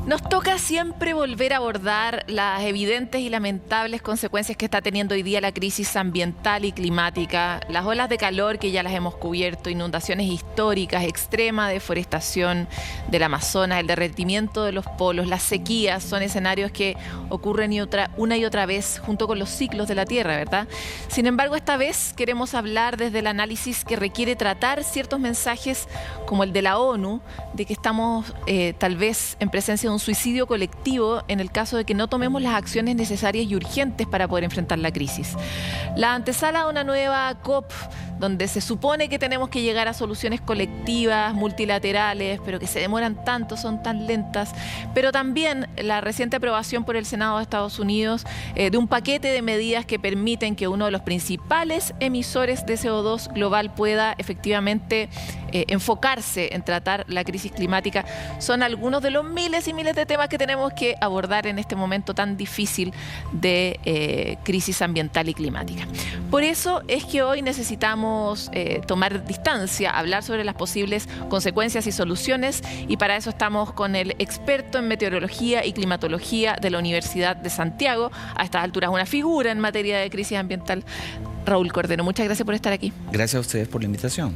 Nos toca siempre volver a abordar las evidentes y lamentables consecuencias que está teniendo hoy día la crisis ambiental y climática, las olas de calor que ya las hemos cubierto, inundaciones históricas, extrema deforestación del Amazonas, el derretimiento de los polos, las sequías, son escenarios que ocurren una y otra vez junto con los ciclos de la Tierra, ¿verdad? Sin embargo, esta vez queremos hablar desde el análisis que requiere tratar ciertos mensajes como el de la ONU, de que estamos tal vez en presencia de un suicidio colectivo en el caso de que no tomemos las acciones necesarias y urgentes para poder enfrentar la crisis. La antesala de una nueva COP, donde se supone que tenemos que llegar a soluciones colectivas, multilaterales, pero que se demoran tanto, son tan lentas, pero también la reciente aprobación por el Senado de Estados Unidos de un paquete de medidas que permiten que uno de los principales emisores de CO2 global pueda efectivamente enfocarse en tratar la crisis climática, son algunos de los miles y miles de temas que tenemos que abordar en este momento tan difícil de crisis ambiental y climática. Por eso es que hoy necesitamos tomar distancia, hablar sobre las posibles consecuencias y soluciones, y para eso estamos con el experto en meteorología y climatología de la Universidad de Santiago, a estas alturas una figura en materia de crisis ambiental, Raúl Cordero. Muchas gracias por estar aquí. Gracias a ustedes por la invitación.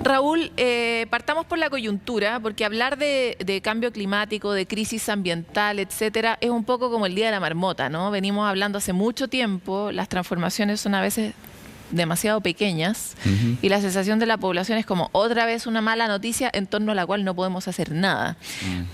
Raúl, partamos por la coyuntura, porque hablar de cambio climático, de crisis ambiental, etcétera, es un poco como el día de la marmota, ¿no? Venimos hablando hace mucho tiempo, las transformaciones son a veces demasiado pequeñas y la sensación de la población es como otra vez una mala noticia en torno a la cual no podemos hacer nada.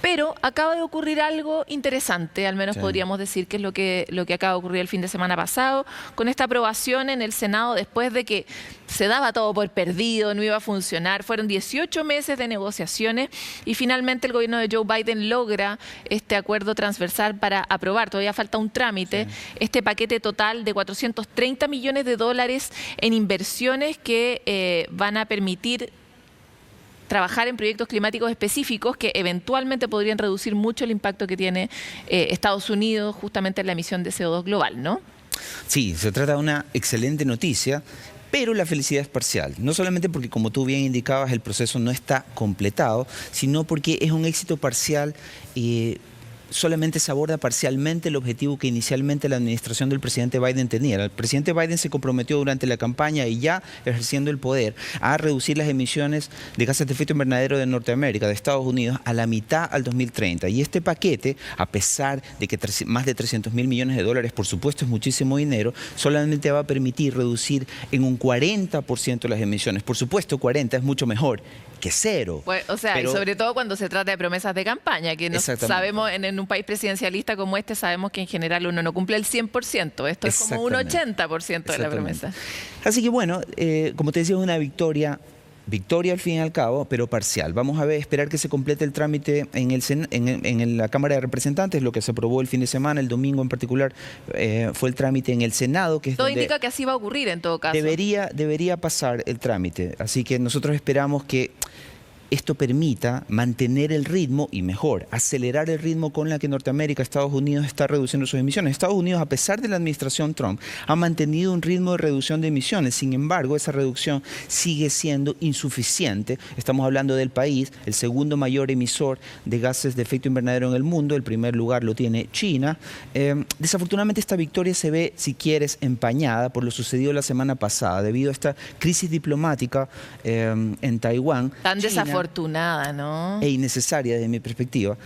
Pero acaba de ocurrir algo interesante, al menos podríamos decir que es lo que acaba de ocurrir el fin de semana pasado, con esta aprobación en el Senado después de que se daba todo por perdido, no iba a funcionar. Fueron 18 meses de negociaciones y finalmente el gobierno de Joe Biden logra este acuerdo transversal para aprobar, todavía falta un trámite, este paquete total de 430 millones de dólares en inversiones que van a permitir trabajar en proyectos climáticos específicos que eventualmente podrían reducir mucho el impacto que tiene Estados Unidos justamente en la emisión de CO2 global, ¿no? Sí, se trata de una excelente noticia, pero la felicidad es parcial. No solamente porque, como tú bien indicabas, el proceso no está completado, sino porque es un éxito parcial y solamente se aborda parcialmente el objetivo que inicialmente la administración del presidente Biden tenía. El presidente Biden se comprometió durante la campaña y ya ejerciendo el poder a reducir las emisiones de gases de efecto invernadero de Norteamérica, de Estados Unidos, a la mitad al 2030. Y este paquete, a pesar de que más de 300.000 millones de dólares, por supuesto es muchísimo dinero, solamente va a permitir reducir en un 40% las emisiones. Por supuesto, 40 es mucho mejor que cero. Pues, o sea, y sobre todo cuando se trata de promesas de campaña, que no sabemos, en un país presidencialista como este, sabemos que en general uno no cumple el 100%. Esto es como un 80% de la promesa. Así que bueno, como te decía, es una victoria al fin y al cabo, pero parcial. Vamos a ver, esperar que se complete el trámite en la Cámara de Representantes, lo que se aprobó el fin de semana, el domingo en particular, fue el trámite en el Senado. Que es todo indica que así va a ocurrir en todo caso. Debería pasar el trámite, así que nosotros esperamos que esto permita mantener el ritmo y mejor, acelerar el ritmo con la que Norteamérica, Estados Unidos está reduciendo sus emisiones. Estados Unidos, a pesar de la administración Trump, ha mantenido un ritmo de reducción de emisiones. Sin embargo, esa reducción sigue siendo insuficiente. Estamos hablando del país, el segundo mayor emisor de gases de efecto invernadero en el mundo. El primer lugar lo tiene China. Desafortunadamente, esta victoria se ve, si quieres, empañada por lo sucedido la semana pasada, debido a esta crisis diplomática en Taiwán. Tan desafortunada, ¿no? E innecesaria desde mi perspectiva.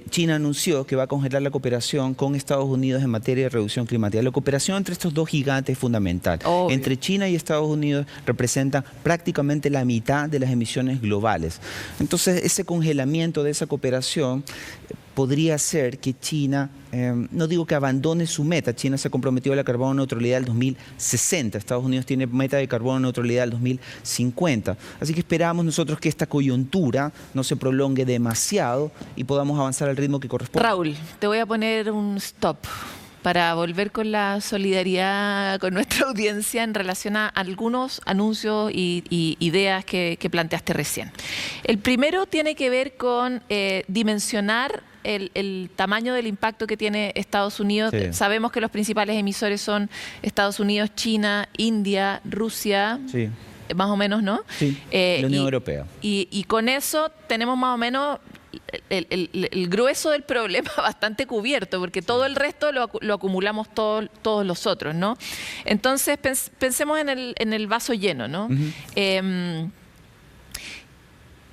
China anunció que va a congelar la cooperación con Estados Unidos en materia de reducción climática. La cooperación entre estos dos gigantes es fundamental. Obvio. Entre China y Estados Unidos representan prácticamente la mitad de las emisiones globales. Entonces, ese congelamiento de esa cooperación podría ser que China, no digo que abandone su meta. China se ha comprometido a la carbono neutralidad del 2060. Estados Unidos tiene meta de carbono neutralidad del 2050. Así que esperamos nosotros que esta coyuntura no se prolongue demasiado y podamos avanzar al ritmo que corresponde. Raúl, te voy a poner un stop para volver con la solidaridad con nuestra audiencia en relación a algunos anuncios y ideas que planteaste recién. El primero tiene que ver con dimensionar el tamaño del impacto que tiene Estados Unidos. Sí. Sabemos que los principales emisores son Estados Unidos, China, India, Rusia. Sí. Más o menos, ¿no? Sí, la Unión Europea. Y con eso tenemos más o menos el grueso del problema bastante cubierto, porque todo el resto lo acumulamos todos los otros, ¿no? Entonces, pensemos en el vaso lleno, ¿no?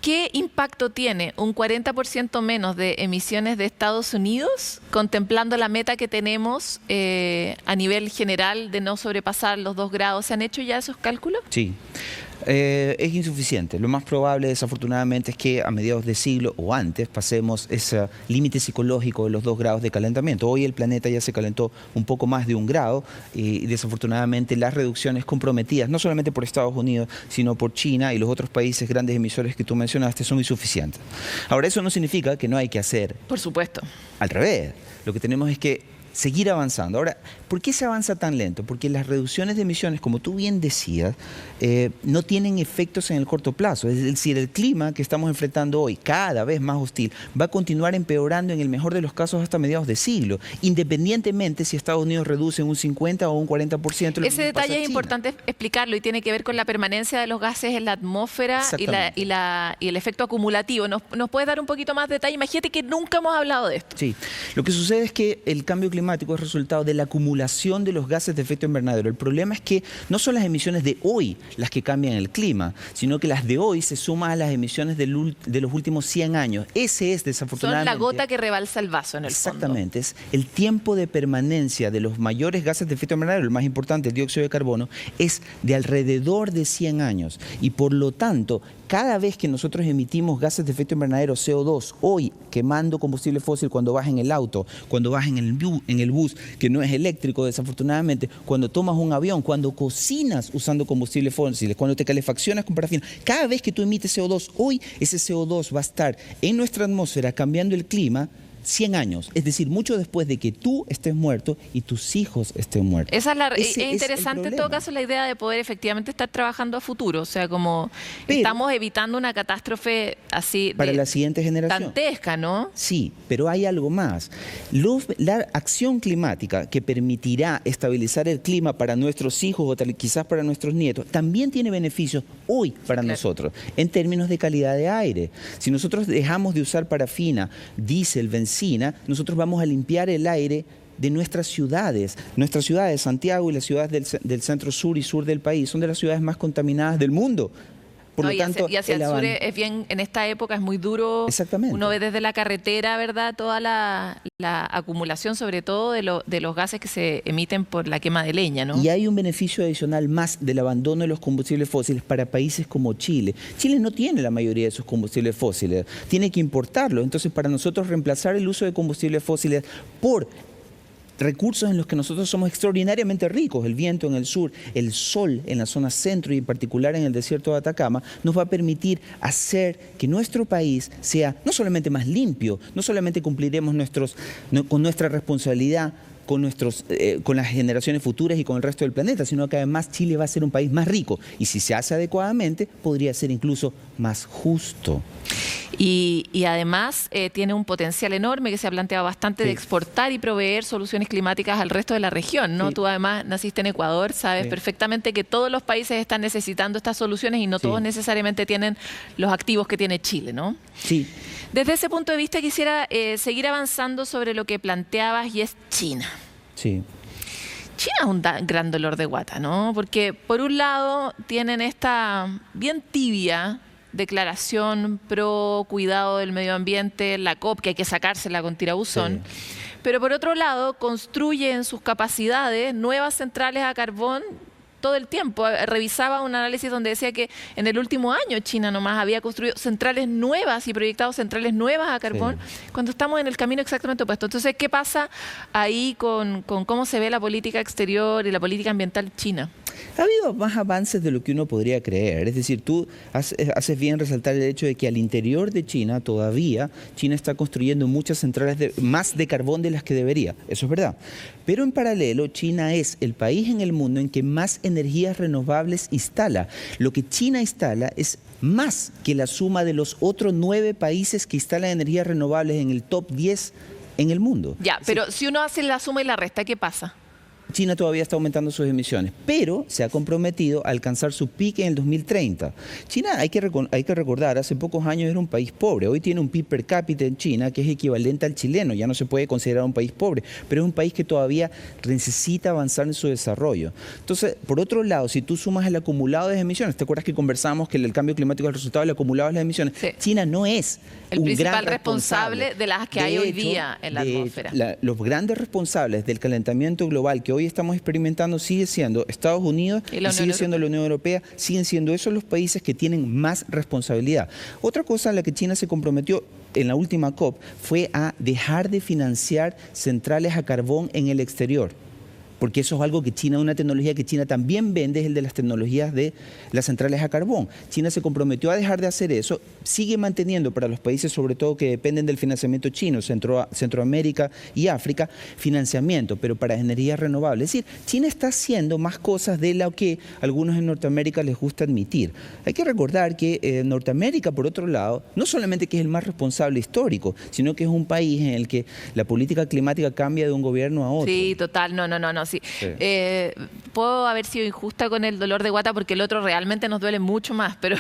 ¿Qué impacto tiene un 40% menos de emisiones de Estados Unidos, contemplando la meta que tenemos a nivel general de no sobrepasar los 2 grados? ¿Se han hecho ya esos cálculos? Sí. Es insuficiente. Lo más probable, desafortunadamente, es que a mediados de siglo o antes pasemos ese límite psicológico de los 2 grados de calentamiento. Hoy el planeta ya se calentó un poco más de 1 grado y desafortunadamente las reducciones comprometidas, no solamente por Estados Unidos, sino por China y los otros países grandes emisores que tú mencionaste, son insuficientes. Ahora, eso no significa que no hay que hacer. Por supuesto. Al revés. Lo que tenemos es que seguir avanzando. Ahora, ¿por qué se avanza tan lento? Porque las reducciones de emisiones, como tú bien decías, no tienen efectos en el corto plazo. Es decir, el clima que estamos enfrentando hoy, cada vez más hostil, va a continuar empeorando en el mejor de los casos hasta mediados de siglo, independientemente si Estados Unidos reduce un 50 o un 40%. Ese detalle es importante explicarlo y tiene que ver con la permanencia de los gases en la atmósfera y el efecto acumulativo. ¿Nos puedes dar un poquito más de detalle? Imagínate que nunca hemos hablado de esto. Sí, lo que sucede es que el cambio climático es resultado de la acumulación de los gases de efecto invernadero. El problema es que no son las emisiones de hoy las que cambian el clima, sino que las de hoy se suman a las emisiones de los últimos 100 años. Ese es, desafortunadamente... Son la gota que rebalsa el vaso en el fondo. Exactamente. Es el tiempo de permanencia de los mayores gases de efecto invernadero, el más importante, el dióxido de carbono, es de alrededor de 100 años. Y por lo tanto, cada vez que nosotros emitimos gases de efecto invernadero, CO2, hoy quemando combustible fósil cuando vas en el auto, cuando vas en el bus, que no es eléctrico, desafortunadamente, cuando tomas un avión, cuando cocinas usando combustible fósil, cuando te calefaccionas con parafina, cada vez que tú emites CO2, hoy ese CO2 va a estar en nuestra atmósfera cambiando el clima 100 años, es decir, mucho después de que tú estés muerto y tus hijos estén muertos. Es interesante en todo caso la idea de poder efectivamente estar trabajando a futuro, o sea, como estamos evitando una catástrofe así para la siguiente generación. Dantesca, ¿no? Sí, pero hay algo más. La acción climática que permitirá estabilizar el clima para nuestros hijos o quizás para nuestros nietos, también tiene beneficios hoy para nosotros, en términos de calidad de aire. Si nosotros dejamos de usar parafina, diésel, benzina, nosotros vamos a limpiar el aire de nuestras ciudades. Nuestras ciudades, Santiago y las ciudades del centro sur y sur del país, son de las ciudades más contaminadas del mundo. Por lo tanto, y hacia el sur es bien, en esta época es muy duro. Exactamente. Uno ve desde la carretera, ¿verdad? Toda la acumulación, sobre todo, de los gases que se emiten por la quema de leña, ¿no? Y hay un beneficio adicional más del abandono de los combustibles fósiles para países como Chile. Chile no tiene la mayoría de sus combustibles fósiles, tiene que importarlos. Entonces, para nosotros reemplazar el uso de combustibles fósiles por recursos en los que nosotros somos extraordinariamente ricos, el viento en el sur, el sol en la zona centro y en particular en el desierto de Atacama, nos va a permitir hacer que nuestro país sea no solamente más limpio, no solamente cumpliremos con nuestra responsabilidad con las generaciones futuras y con el resto del planeta, sino que además Chile va a ser un país más rico y si se hace adecuadamente podría ser incluso más justo. Y además tiene un potencial enorme que se ha planteado bastante de exportar y proveer soluciones climáticas al resto de la región, ¿no? Sí. Tú además naciste en Ecuador, sabes perfectamente que todos los países están necesitando estas soluciones y no todos necesariamente tienen los activos que tiene Chile, ¿no? Sí. Desde ese punto de vista quisiera seguir avanzando sobre lo que planteabas y es China. Sí. China es un gran dolor de guata, ¿no? Porque por un lado tienen esta bien tibia declaración pro cuidado del medio ambiente, la COP, que hay que sacársela con tirabuzón, pero por otro lado construye en sus capacidades nuevas centrales a carbón todo el tiempo. Revisaba un análisis donde decía que en el último año China nomás había construido centrales nuevas y proyectado centrales nuevas a carbón, cuando estamos en el camino exactamente opuesto. Entonces, ¿qué pasa ahí con cómo se ve la política exterior y la política ambiental china? Ha habido más avances de lo que uno podría creer. Es decir, tú haces bien resaltar el hecho de que al interior de China todavía China está construyendo muchas centrales más de carbón de las que debería. Eso es verdad. Pero en paralelo, China es el país en el mundo en que más energías renovables instala. Lo que China instala es más que la suma de los otros 9 países que instalan energías renovables en el top 10 en el mundo. Ya, pero si uno hace la suma y la resta, ¿qué pasa? China todavía está aumentando sus emisiones, pero se ha comprometido a alcanzar su pique en el 2030. China, hay que recordar, hace pocos años era un país pobre. Hoy tiene un PIB per cápita en China que es equivalente al chileno. Ya no se puede considerar un país pobre, pero es un país que todavía necesita avanzar en su desarrollo. Entonces, por otro lado, si tú sumas el acumulado de emisiones, ¿te acuerdas que conversamos que el cambio climático es el resultado del acumulado de las emisiones? Sí. China no es el principal responsable de las que hay hoy día en la atmósfera. Los grandes responsables del calentamiento global que hoy estamos experimentando sigue siendo Estados Unidos y sigue siendo la Unión Europea, siguen siendo esos los países que tienen más responsabilidad. Otra cosa a la que China se comprometió en la última COP fue a dejar de financiar centrales a carbón en el exterior. Porque eso es algo que China, una tecnología que China también vende, es el de las tecnologías de las centrales a carbón. China se comprometió a dejar de hacer eso, sigue manteniendo para los países sobre todo que dependen del financiamiento chino, Centroamérica y África, financiamiento, pero para energías renovables. Es decir, China está haciendo más cosas de lo que a algunos en Norteamérica les gusta admitir. Hay que recordar que Norteamérica, por otro lado, no solamente que es el más responsable histórico, sino que es un país en el que la política climática cambia de un gobierno a otro. Sí, total, no. Sí. Puedo haber sido injusta con el dolor de guata porque el otro realmente nos duele mucho más, pero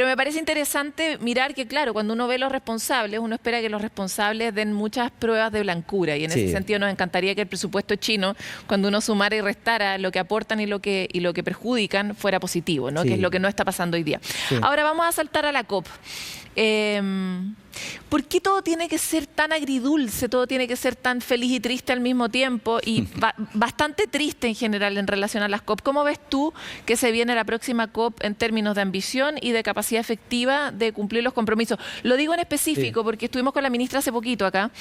me parece interesante mirar que, claro, cuando uno ve los responsables, uno espera que los responsables den muchas pruebas de blancura y en ese sentido nos encantaría que el presupuesto chino, cuando uno sumara y restara lo que aportan y lo que perjudican, fuera positivo, ¿no? Que es lo que no está pasando hoy día. Ahora vamos a saltar a la COP. ¿Por qué todo tiene que ser tan agridulce, todo tiene que ser tan feliz y triste al mismo tiempo y bastante triste en general en relación a las COP? ¿Cómo ves tú que se viene la próxima COP en términos de ambición y de capacidad efectiva de cumplir los compromisos? Lo digo en específico porque estuvimos con la ministra hace poquito acá,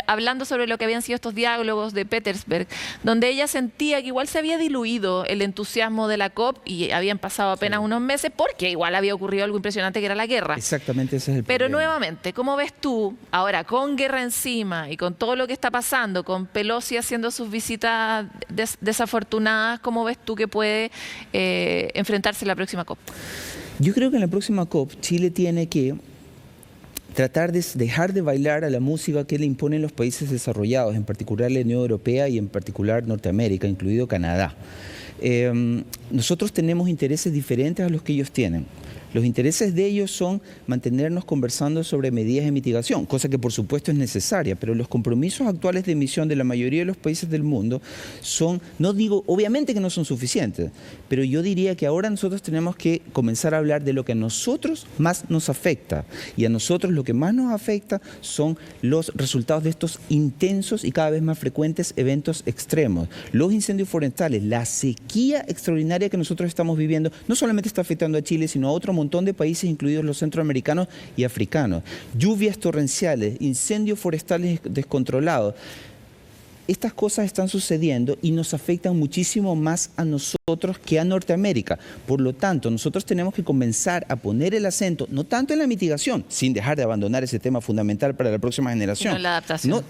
hablando sobre lo que habían sido estos diálogos de Petersberg, donde ella sentía que igual se había diluido el entusiasmo de la COP y habían pasado apenas unos meses porque igual había ocurrido algo impresionante que era la guerra. Exactamente, ese es el Pero problema. nuevamente, ¿cómo ves tú, ahora con guerra encima y con todo lo que está pasando, con Pelosi haciendo sus visitas desafortunadas, cómo ves tú que puede enfrentarse la próxima COP? Yo creo que en la próxima COP Chile tiene que tratar de dejar de bailar a la música que le imponen los países desarrollados, en particular la Unión Europea y en particular Norteamérica, incluido Canadá. Nosotros tenemos intereses diferentes a los que ellos tienen. Los intereses de ellos son mantenernos conversando sobre medidas de mitigación, cosa que por supuesto es necesaria, pero los compromisos actuales de emisión de la mayoría de los países del mundo son, no digo, obviamente que no son suficientes, pero yo diría que ahora nosotros tenemos que comenzar a hablar de lo que a nosotros más nos afecta. Y a nosotros lo que más nos afecta son los resultados de estos intensos y cada vez más frecuentes eventos extremos. Los incendios forestales, la sequía extraordinaria que nosotros estamos viviendo, no solamente está afectando a Chile, sino a otro montón de países, incluidos los centroamericanos y africanos. Lluvias torrenciales, incendios forestales descontrolados. Estas cosas están sucediendo y nos afectan muchísimo más a nosotros que a Norteamérica. Por lo tanto, nosotros tenemos que comenzar a poner el acento, no tanto en la mitigación, sin dejar de abandonar ese tema fundamental para la próxima generación. No en la adaptación.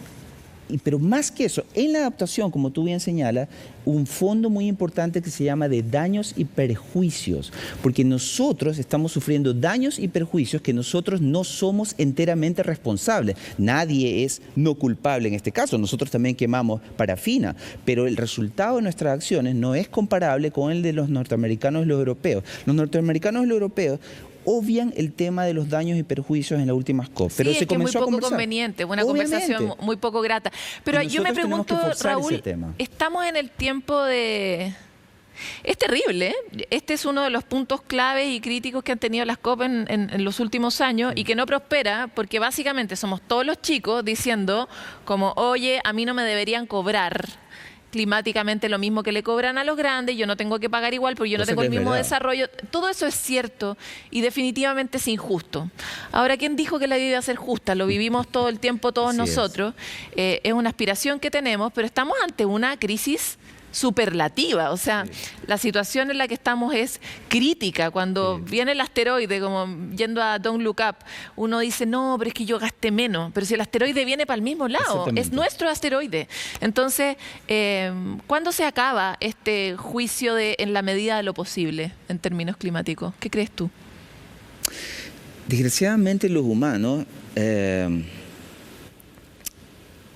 Pero más que eso, en la adaptación, como tú bien señalas, un fondo muy importante que se llama de daños y perjuicios, porque nosotros estamos sufriendo daños y perjuicios que nosotros no somos enteramente responsables. Nadie es no culpable en este caso, nosotros también quemamos parafina, pero el resultado de nuestras acciones no es comparable con el de los norteamericanos y los europeos. Los norteamericanos y los europeos obvian el tema de los daños y perjuicios en las últimas COP. Pero sí, se es que es muy comenzó a poco conversar. conveniente, una conversación muy poco grata. Pero yo me pregunto, Raúl, estamos en el tiempo de... Es terrible, ¿eh? Este es uno de los puntos claves y críticos que han tenido las COP en los últimos años y que no prospera porque básicamente somos todos los chicos diciendo como, oye, a mí no me deberían cobrar climáticamente lo mismo que le cobran a los grandes, yo no tengo que pagar igual porque yo no tengo el mismo desarrollo. Todo eso es cierto y definitivamente es injusto. Ahora, ¿quién dijo que la vida iba a ser justa? Lo vivimos todo el tiempo todos nosotros. Es una aspiración que tenemos, pero estamos ante una crisis superlativa, o sea, la situación en la que estamos es crítica. Cuando viene el asteroide, como yendo a Don't Look Up, uno dice, no, pero es que yo gasté menos, pero si el asteroide viene para el mismo lado, es nuestro asteroide. Entonces, ¿cuándo se acaba este juicio de en la medida de lo posible en términos climáticos? ¿Qué crees tú? Desgraciadamente los humanos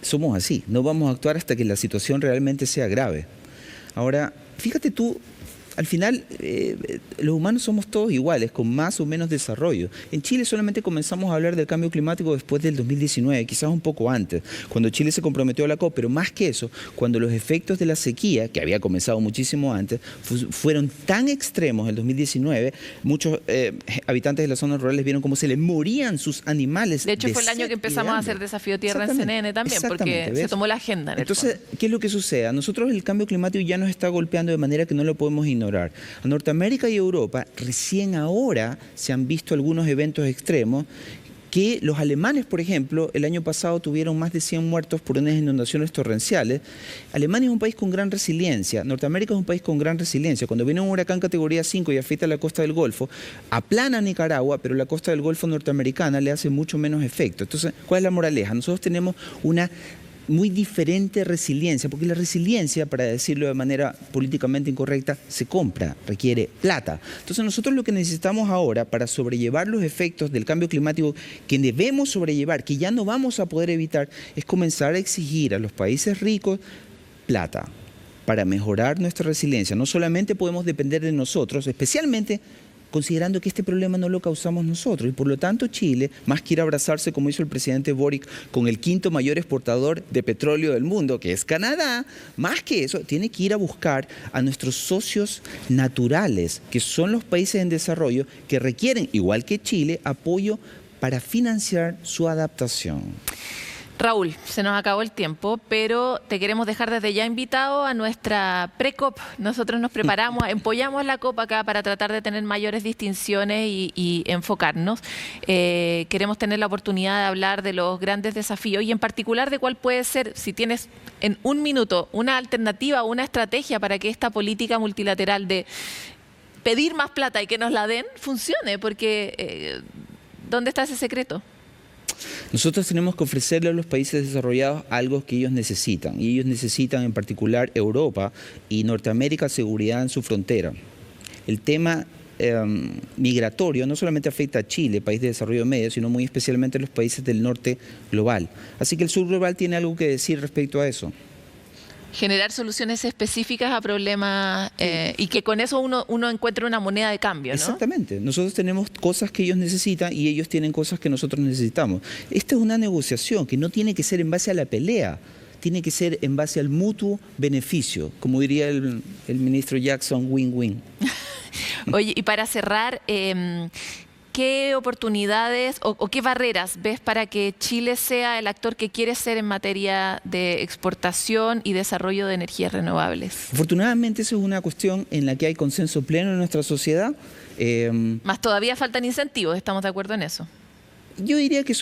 somos así, no vamos a actuar hasta que la situación realmente sea grave. Ahora, fíjate tú, al final, los humanos somos todos iguales, con más o menos desarrollo. En Chile solamente comenzamos a hablar del cambio climático después del 2019, quizás un poco antes, cuando Chile se comprometió a la COP, pero más que eso, cuando los efectos de la sequía, que había comenzado muchísimo antes, fueron tan extremos en el 2019, muchos habitantes de las zonas rurales vieron cómo se les morían sus animales. De hecho, fue el año que empezamos a hacer Desafío Tierra en CNN también, porque se tomó la agenda. Entonces, ¿qué es lo que sucede? A nosotros el cambio climático ya nos está golpeando de manera que no lo podemos ignorar. A Norteamérica y Europa recién ahora se han visto algunos eventos extremos que los alemanes, por ejemplo, el año pasado tuvieron más de 100 muertos por unas inundaciones torrenciales. Alemania es un país con gran resiliencia, Norteamérica es un país con gran resiliencia. Cuando viene un huracán categoría 5 y afecta a la costa del Golfo, aplana a Nicaragua, pero la costa del Golfo norteamericana le hace mucho menos efecto. Entonces, ¿cuál es la moraleja? Nosotros tenemos una muy diferente resiliencia, porque la resiliencia, para decirlo de manera políticamente incorrecta, se compra, requiere plata. Entonces nosotros lo que necesitamos ahora para sobrellevar los efectos del cambio climático que debemos sobrellevar, que ya no vamos a poder evitar, es comenzar a exigir a los países ricos plata para mejorar nuestra resiliencia. No solamente podemos depender de nosotros, especialmente considerando que este problema no lo causamos nosotros y por lo tanto Chile, más que ir a abrazarse como hizo el presidente Boric con el quinto mayor exportador de petróleo del mundo, que es Canadá, más que eso, tiene que ir a buscar a nuestros socios naturales, que son los países en desarrollo, que requieren, igual que Chile, apoyo para financiar su adaptación. Raúl, se nos acabó el tiempo, pero te queremos dejar desde ya invitado a nuestra pre-COP. Nosotros nos preparamos, empollamos la COP acá para tratar de tener mayores distinciones y enfocarnos. Queremos tener la oportunidad de hablar de los grandes desafíos y en particular de cuál puede ser, si tienes en un minuto, una alternativa o una estrategia para que esta política multilateral de pedir más plata y que nos la den funcione, porque ¿dónde está ese secreto? Nosotros tenemos que ofrecerle a los países desarrollados algo que ellos necesitan, y ellos necesitan en particular Europa y Norteamérica seguridad en su frontera. El tema migratorio no solamente afecta a Chile, país de desarrollo medio, sino muy especialmente a los países del norte global. Así que el sur global tiene algo que decir respecto a eso. Generar soluciones específicas a problemas y que con eso uno encuentre una moneda de cambio, ¿no? Exactamente. Nosotros tenemos cosas que ellos necesitan y ellos tienen cosas que nosotros necesitamos. Esta es una negociación que no tiene que ser en base a la pelea, tiene que ser en base al mutuo beneficio, como diría el ministro Jackson, win-win. Oye, y para cerrar, ¿qué oportunidades o qué barreras ves para que Chile sea el actor que quiere ser en materia de exportación y desarrollo de energías renovables? Afortunadamente, eso es una cuestión en la que hay consenso pleno en nuestra sociedad. Más todavía faltan incentivos, ¿estamos de acuerdo en eso? Yo diría que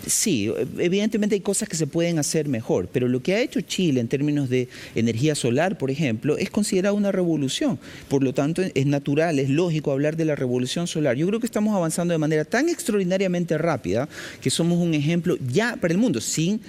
sí, evidentemente hay cosas que se pueden hacer mejor, pero lo que ha hecho Chile en términos de energía solar, por ejemplo, es considerado una revolución. Por lo tanto, es natural, es lógico hablar de la revolución solar. Yo creo que estamos avanzando de manera tan extraordinariamente rápida que somos un ejemplo ya para el mundo, sin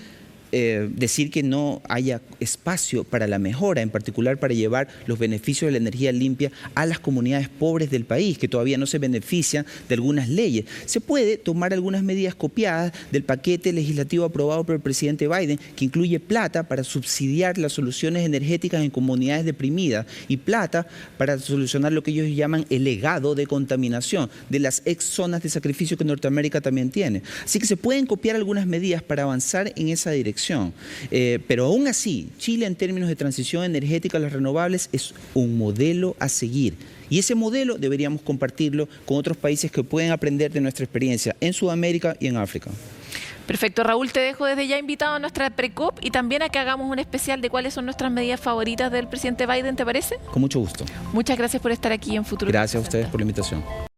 decir que no haya espacio para la mejora, en particular para llevar los beneficios de la energía limpia a las comunidades pobres del país, que todavía no se benefician de algunas leyes. Se puede tomar algunas medidas copiadas del paquete legislativo aprobado por el presidente Biden, que incluye plata para subsidiar las soluciones energéticas en comunidades deprimidas y plata para solucionar lo que ellos llaman el legado de contaminación de las ex zonas de sacrificio que Norteamérica también tiene. Así que se pueden copiar algunas medidas para avanzar en esa dirección. Pero aún así, Chile en términos de transición energética a las renovables es un modelo a seguir. Y ese modelo deberíamos compartirlo con otros países que pueden aprender de nuestra experiencia en Sudamérica y en África. Perfecto, Raúl, te dejo desde ya invitado a nuestra pre-COP y también a que hagamos un especial de cuáles son nuestras medidas favoritas del presidente Biden, ¿te parece? Con mucho gusto. Muchas gracias por estar aquí en Futuro. Gracias a ustedes por la invitación.